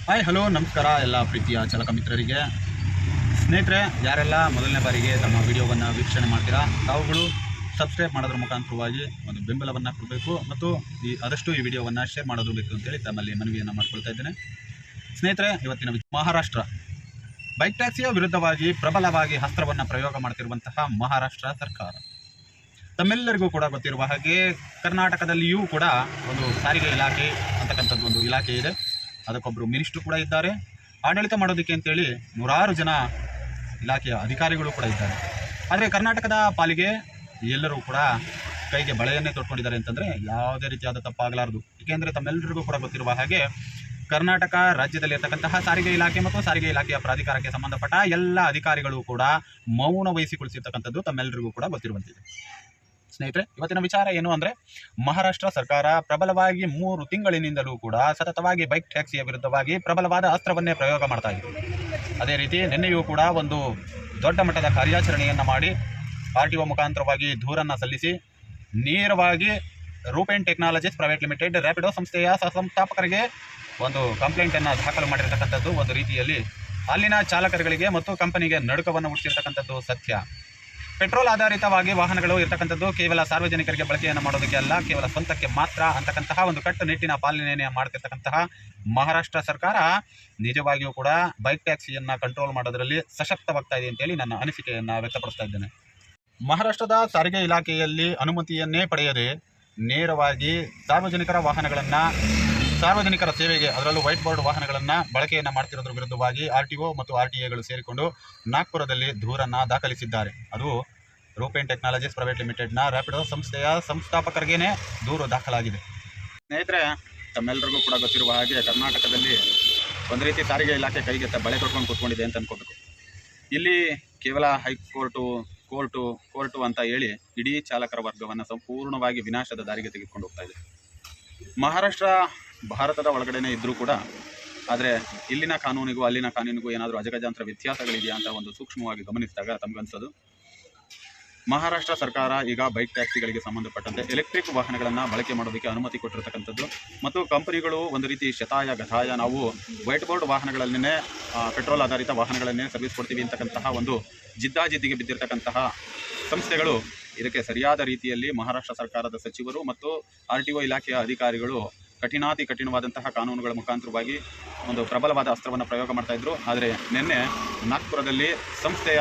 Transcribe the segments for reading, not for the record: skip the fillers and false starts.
Hi hello ನಮಸ್ಕಾರ ಎಲ್ಲ ಪ್ರೀತಿಯ ಚಾಲಕ ಮಿತ್ರರಿಗೆ. ಸ್ನೇಹಿತರೆ, ಯಾರೆಲ್ಲ ಮೊದಲನೇ ಬಾರಿಗೆ ತಮ್ಮ ವಿಡಿಯೋವನ್ನು ವೀಕ್ಷಣೆ ಮಾಡ್ತೀರಾ ತಾವುಗಳು ಸಬ್ಸ್ಕ್ರೈಬ್ ಮಾಡೋದ್ರ ಮುಖಾಂತರವಾಗಿ ಒಂದು ಬೆಂಬಲವನ್ನು ಕೊಡಬೇಕು ಮತ್ತು ಆದಷ್ಟು ಈ ವಿಡಿಯೋವನ್ನು ಶೇರ್ ಮಾಡೋದು ಬೇಕು ಅಂತೇಳಿ ತಮ್ಮಲ್ಲಿ ಮನವಿಯನ್ನು ಮಾಡ್ಕೊಳ್ತಾ ಇದ್ದೇನೆ. ಸ್ನೇಹಿತರೆ, ಇವತ್ತಿನ ಮಹಾರಾಷ್ಟ್ರ ಬೈಕ್ ಟ್ಯಾಕ್ಸಿಯ ವಿರುದ್ಧವಾಗಿ ಪ್ರಬಲವಾಗಿ ಅಸ್ತ್ರವನ್ನು ಪ್ರಯೋಗ ಮಾಡ್ತಿರುವಂತಹ ಮಹಾರಾಷ್ಟ್ರ ಸರ್ಕಾರ. ತಮ್ಮೆಲ್ಲರಿಗೂ ಕೂಡ ಗೊತ್ತಿರುವ ಹಾಗೆ ಕರ್ನಾಟಕದಲ್ಲಿಯೂ ಕೂಡ ಒಂದು ಸಾರಿಗೆ ಇಲಾಖೆ ಅಂತಕ್ಕಂಥದ್ದು ಒಂದು ಇಲಾಖೆ ಇದೆ. ಅದಕ್ಕೊಬ್ಬರು ಮಿನಿಸ್ಟ್ರು ಕೂಡ ಇದ್ದಾರೆ. ಆಡಳಿತ ಮಾಡೋದಕ್ಕೆ ಅಂತೇಳಿ ನೂರಾರು ಜನ ಇಲಾಖೆಯ ಅಧಿಕಾರಿಗಳು ಕೂಡ ಇದ್ದಾರೆ. ಆದರೆ ಕರ್ನಾಟಕದ ಪಾಲಿಗೆ ಎಲ್ಲರೂ ಕೂಡ ಕೈಗೆ ಬಳೆಯನ್ನೇ ತೊಟ್ಕೊಂಡಿದ್ದಾರೆ ಅಂತಂದರೆ ಯಾವುದೇ ರೀತಿಯಾದ ತಪ್ಪಾಗಲಾರದು. ಏಕೆಂದರೆ ತಮ್ಮೆಲ್ಲರಿಗೂ ಕೂಡ ಗೊತ್ತಿರುವ ಹಾಗೆ ಕರ್ನಾಟಕ ರಾಜ್ಯದಲ್ಲಿರ್ತಕ್ಕಂತಹ ಸಾರಿಗೆ ಇಲಾಖೆ ಮತ್ತು ಸಾರಿಗೆ ಇಲಾಖೆಯ ಪ್ರಾಧಿಕಾರಕ್ಕೆ ಸಂಬಂಧಪಟ್ಟ ಎಲ್ಲ ಅಧಿಕಾರಿಗಳು ಕೂಡ ಮೌನ ವಹಿಸಿಕೊಳಿಸಿರ್ತಕ್ಕಂಥದ್ದು ತಮ್ಮೆಲ್ಲರಿಗೂ ಕೂಡ ಗೊತ್ತಿರುವಂತಿದೆ. ಸ್ನೇಹಿತರೆ, ಇವತ್ತಿನ ವಿಚಾರ ಏನು ಅಂದರೆ, ಮಹಾರಾಷ್ಟ್ರ ಸರ್ಕಾರ ಪ್ರಬಲವಾಗಿ 3 ತಿಂಗಳಿನಿಂದಲೂ ಕೂಡ ಸತತವಾಗಿ ಬೈಕ್ ಟ್ಯಾಕ್ಸಿಯ ವಿರುದ್ಧವಾಗಿ ಪ್ರಬಲವಾದ ಅಸ್ತ್ರವನ್ನೇ ಪ್ರಯೋಗ ಮಾಡ್ತಾ ಇದೆ. ಅದೇ ರೀತಿ ನಿನ್ನೆಯೂ ಕೂಡ ಒಂದು ದೊಡ್ಡ ಮಟ್ಟದ ಕಾರ್ಯಾಚರಣೆಯನ್ನು ಮಾಡಿ RTO ಮುಖಾಂತರವಾಗಿ ದೂರನ್ನು ಸಲ್ಲಿಸಿ ನೇರವಾಗಿ ರೂಪೇನ್ ಟೆಕ್ನಾಲಜೀಸ್ ಪ್ರೈವೇಟ್ ಲಿಮಿಟೆಡ್ ರ್ಯಾಪಿಡೋ ಸಂಸ್ಥೆಯ ಸಂಸ್ಥಾಪಕರಿಗೆ ಒಂದು ಕಂಪ್ಲೇಂಟನ್ನು ದಾಖಲು ಮಾಡಿರ್ತಕ್ಕಂಥದ್ದು ಒಂದು ರೀತಿಯಲ್ಲಿ ಅಲ್ಲಿನ ಚಾಲಕರುಗಳಿಗೆ ಮತ್ತು ಕಂಪನಿಗೆ ನಡುಕವನ್ನು ಹುಟ್ಟಿರ್ತಕ್ಕಂಥದ್ದು ಸತ್ಯ. ಪೆಟ್ರೋಲ್ ಆಧಾರಿತವಾಗಿ ವಾಹನಗಳು ಇರ್ತಕ್ಕಂಥದ್ದು ಕೇವಲ ಸಾರ್ವಜನಿಕರಿಗೆ ಬಳಕೆಯನ್ನು ಮಾಡೋದಕ್ಕೆ ಅಲ್ಲ, ಕೇವಲ ಸ್ವಂತಕ್ಕೆ ಮಾತ್ರ ಅಂತಕ್ಕಂತಹ ಒಂದು ಕಟ್ಟುನಿಟ್ಟಿನ ಪಾಲನೆಯನ್ನು ಮಾಡ್ತಿರ್ತಕ್ಕಂತಹ ಮಹಾರಾಷ್ಟ್ರ ಸರ್ಕಾರ ನಿಜವಾಗಿಯೂ ಕೂಡ ಬೈಕ್ ಟ್ಯಾಕ್ಸಿಯನ್ನು ಕಂಟ್ರೋಲ್ ಮಾಡೋದರಲ್ಲಿ ಸಶಕ್ತವಾಗ್ತಾ ಇದೆ ಅಂತೇಳಿ ನನ್ನ ಅನಿಸಿಕೆಯನ್ನು ವ್ಯಕ್ತಪಡಿಸ್ತಾ ಇದ್ದೇನೆ. ಮಹಾರಾಷ್ಟ್ರದ ಸಾರಿಗೆ ಇಲಾಖೆಯಲ್ಲಿ ಅನುಮತಿಯನ್ನೇ ಪಡೆಯದೆ ನೇರವಾಗಿ ಸಾರ್ವಜನಿಕರ ವಾಹನಗಳನ್ನು ಸಾರ್ವಜನಿಕರ ಸೇವೆಗೆ, ಅದರಲ್ಲೂ ವೈಟ್ ಬೋರ್ಡ್ ವಾಹನಗಳನ್ನು ಬಳಕೆಯನ್ನು ಮಾಡ್ತಿರೋದ್ರ ವಿರುದ್ಧವಾಗಿ RTO ಮತ್ತು RTAಗಳು ಸೇರಿಕೊಂಡು ನಾಗ್ಪುರದಲ್ಲಿ ದೂರನ್ನು ದಾಖಲಿಸಿದ್ದಾರೆ. ಅದು ರೂಪೇನ್ ಟೆಕ್ನಾಲಜೀಸ್ ಪ್ರೈವೇಟ್ ಲಿಮಿಟೆಡ್ನ ರ್ಯಾಪಿಡೋ ಸಂಸ್ಥೆಯ ಸಂಸ್ಥಾಪಕರಿಗೇ ದೂರು ದಾಖಲಾಗಿದೆ. ಸ್ನೇಹಿತರೆ, ತಮ್ಮೆಲ್ಲರಿಗೂ ಕೂಡ ಗೊತ್ತಿರುವ ಹಾಗೆ ಕರ್ನಾಟಕದಲ್ಲಿ ಒಂದು ರೀತಿ ಸಾರಿಗೆ ಇಲಾಖೆ ಕೈಗೆ ಬಳೆ ತೊಟ್ಕೊಂಡು ಕೂತ್ಕೊಂಡಿದೆ ಅಂತ ಅನ್ಕೋಬೇಕು. ಇಲ್ಲಿ ಕೇವಲ ಕೋರ್ಟು ಅಂತ ಹೇಳಿ ಇಡೀ ಚಾಲಕರ ವರ್ಗವನ್ನು ಸಂಪೂರ್ಣವಾಗಿ ವಿನಾಶದ ದಾರಿಗೆ ತೆಗೆದುಕೊಂಡು ಹೋಗ್ತಾ ಇದೆ. ಮಹಾರಾಷ್ಟ್ರ ಭಾರತದ ಒಳಗಡೆನೇ ಇದ್ದರೂ ಕೂಡ, ಆದರೆ ಇಲ್ಲಿನ ಕಾನೂನಿಗೂ ಅಲ್ಲಿನ ಕಾನೂನಿಗೂ ಏನಾದರೂ ಅಜಗಜಾಂತರ ವ್ಯತ್ಯಾಸಗಳಿದೆಯಾ ಅಂತ ಒಂದು ಸೂಕ್ಷ್ಮವಾಗಿ ಗಮನಿಸಿದಾಗ ತಮಗನ್ಸೋದು, ಮಹಾರಾಷ್ಟ್ರ ಸರ್ಕಾರ ಈಗ ಬೈಕ್ ಟ್ಯಾಕ್ಸಿಗಳಿಗೆ ಸಂಬಂಧಪಟ್ಟಂತೆ ಎಲೆಕ್ಟ್ರಿಕ್ ವಾಹನಗಳನ್ನು ಬಳಕೆ ಮಾಡೋದಕ್ಕೆ ಅನುಮತಿ ಕೊಟ್ಟಿರತಕ್ಕಂಥದ್ದು ಮತ್ತು ಕಂಪನಿಗಳು ಒಂದು ರೀತಿ ಶತಾಯ ಗತಾಯ ನಾವು ವೈಟ್ ಬೋರ್ಡ್ ವಾಹನಗಳನ್ನೇ ಪೆಟ್ರೋಲ್ ಆಧಾರಿತ ವಾಹನಗಳನ್ನೇ ಸರ್ವಿಸ್ ಕೊಡ್ತೀವಿ ಅಂತಕ್ಕಂತಹ ಒಂದು ಜಿದ್ದಾಜಿದ್ದಿಗೆ ಬಿದ್ದಿರತಕ್ಕಂತಹ ಸಂಸ್ಥೆಗಳು ಇದಕ್ಕೆ ಸರಿಯಾದ ರೀತಿಯಲ್ಲಿ ಮಹಾರಾಷ್ಟ್ರ ಸರ್ಕಾರದ ಸಚಿವರು ಮತ್ತು RTO ಇಲಾಖೆಯ ಅಧಿಕಾರಿಗಳು ಕಠಿಣವಾದಂತಹ ಕಾನೂನುಗಳ ಮುಖಾಂತರವಾಗಿ ಒಂದು ಪ್ರಬಲವಾದ ಅಸ್ತ್ರವನ್ನು ಪ್ರಯೋಗ ಮಾಡ್ತಾ ಇದ್ರು. ಆದರೆ ನಿನ್ನೆ ನಾಗ್ಪುರದಲ್ಲಿ ಸಂಸ್ಥೆಯ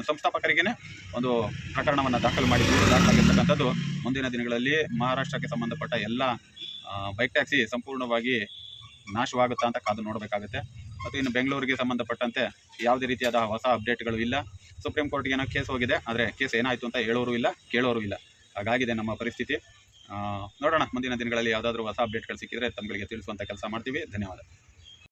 ಸಂಸ್ಥಾಪಕರಿಗೇ ಒಂದು ಪ್ರಕರಣವನ್ನು ದಾಖಲಾಗಿರ್ತಕ್ಕಂಥದ್ದು ಮುಂದಿನ ದಿನಗಳಲ್ಲಿ ಮಹಾರಾಷ್ಟ್ರಕ್ಕೆ ಸಂಬಂಧಪಟ್ಟ ಎಲ್ಲ ಬೈಕ್ ಟ್ಯಾಕ್ಸಿ ಸಂಪೂರ್ಣವಾಗಿ ನಾಶವಾಗುತ್ತಾ ಅಂತ ಕಾದು ನೋಡಬೇಕಾಗುತ್ತೆ. ಮತ್ತು ಇನ್ನು ಬೆಂಗಳೂರಿಗೆ ಸಂಬಂಧಪಟ್ಟಂತೆ ಯಾವುದೇ ರೀತಿಯಾದ ಹೊಸ ಅಪ್ಡೇಟ್ಗಳು ಇಲ್ಲ. ಸುಪ್ರೀಂ ಕೋರ್ಟ್ಗೆ ಏನೋ ಕೇಸ್ ಹೋಗಿದೆ, ಆದರೆ ಕೇಸ್ ಏನಾಯಿತು ಅಂತ ಹೇಳೋರು ಇಲ್ಲ, ಕೇಳೋರು ಇಲ್ಲ. ಹಾಗಾಗಿದೆ ನಮ್ಮ ಪರಿಸ್ಥಿತಿ. ನೋಡೋಣ, ಮುಂದಿನ ದಿನಗಳಲ್ಲಿ ಯಾವುದಾದ್ರೂ ಹೊಸ ಅಪ್ಡೇಟ್ಗಳು ಸಿಕ್ಕಿದರೆ ತಮಗೆ ತಿಳಿಸುವಂಥ ಕೆಲಸ ಮಾಡ್ತೀವಿ. ಧನ್ಯವಾದ.